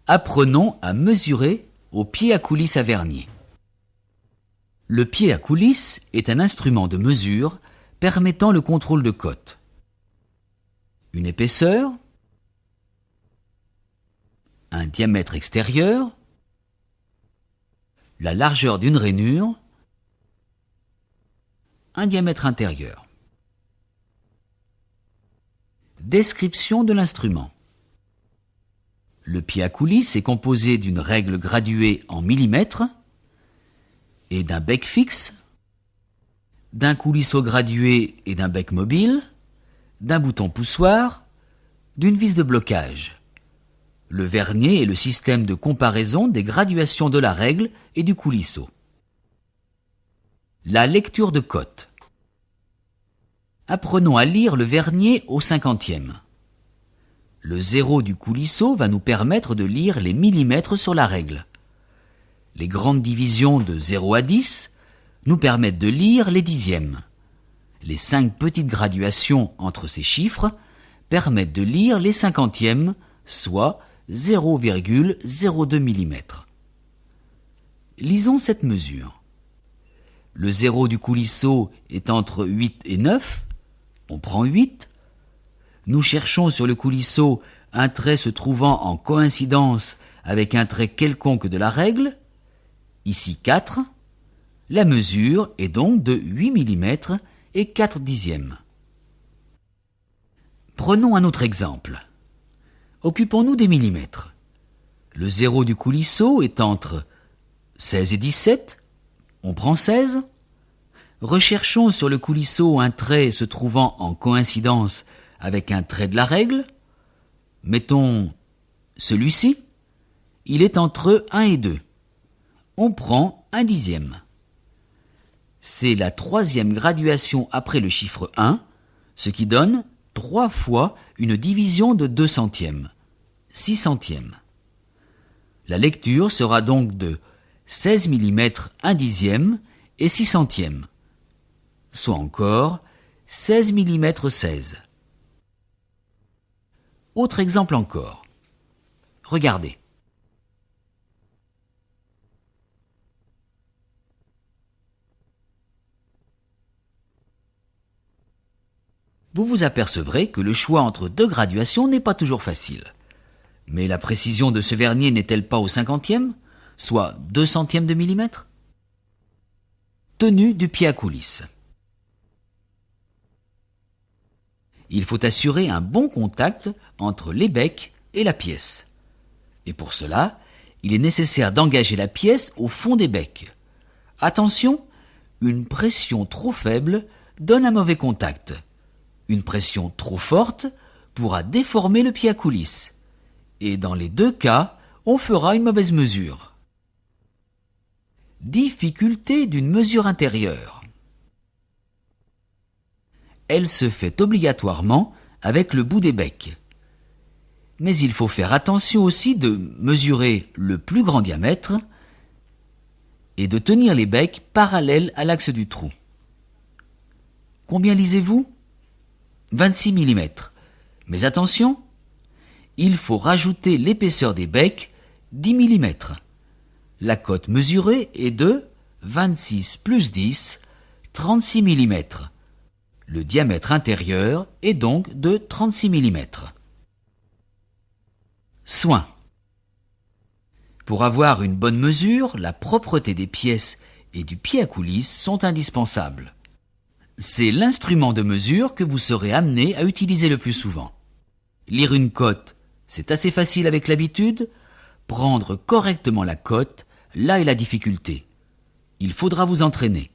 Apprenons à mesurer au pied à coulisse à vernier. Le pied à coulisse est un instrument de mesure permettant le contrôle de cote. Une épaisseur, un diamètre extérieur, la largeur d'une rainure, un diamètre intérieur. Description de l'instrument. Le pied à coulisse est composé d'une règle graduée en millimètres et d'un bec fixe, d'un coulisseau gradué et d'un bec mobile, d'un bouton poussoir, d'une vis de blocage. Le vernier est le système de comparaison des graduations de la règle et du coulisseau. La lecture de cote. Apprenons à lire le vernier au 50e. Le zéro du coulisseau va nous permettre de lire les millimètres sur la règle. Les grandes divisions de 0 à 10 nous permettent de lire les dixièmes. Les 5 petites graduations entre ces chiffres permettent de lire les cinquantièmes, soit 0,02 mm. Lisons cette mesure. Le zéro du coulisseau est entre 8 et 9. On prend 8. Nous cherchons sur le coulisseau un trait se trouvant en coïncidence avec un trait quelconque de la règle. Ici 4. La mesure est donc de 8 mm et 4 dixièmes. Prenons un autre exemple. Occupons-nous des millimètres. Le zéro du coulisseau est entre 16 et 17. On prend 16. Recherchons sur le coulisseau un trait se trouvant en coïncidence avec un trait de la règle. Mettons celui-ci. Il est entre 1 et 2. On prend 1 dixième. C'est la troisième graduation après le chiffre 1, ce qui donne 3 fois une division de 2 centièmes, 6 centièmes. La lecture sera donc de 16 mm 1 dixième et 6 centièmes, soit encore 16 mm 16. Autre exemple encore. Regardez. Vous vous apercevrez que le choix entre deux graduations n'est pas toujours facile. Mais la précision de ce vernier n'est-elle pas au cinquantième, soit 2 centièmes de millimètre? Tenue du pied à coulisse. Il faut assurer un bon contact entre les becs et la pièce. Et pour cela, il est nécessaire d'engager la pièce au fond des becs. Attention, une pression trop faible donne un mauvais contact. Une pression trop forte pourra déformer le pied à coulisse. Et dans les deux cas, on fera une mauvaise mesure. Difficulté d'une mesure intérieure. Elle se fait obligatoirement avec le bout des becs. Mais il faut faire attention aussi de mesurer le plus grand diamètre et de tenir les becs parallèles à l'axe du trou. Combien lisez-vous ? 26 mm. Mais attention, il faut rajouter l'épaisseur des becs 10 mm. La cote mesurée est de 26 plus 10, 36 mm. Le diamètre intérieur est donc de 36 mm. Soin. Pour avoir une bonne mesure, la propreté des pièces et du pied à coulisse sont indispensables. C'est l'instrument de mesure que vous serez amené à utiliser le plus souvent. Lire une cote, c'est assez facile avec l'habitude. Prendre correctement la cote, là est la difficulté. Il faudra vous entraîner.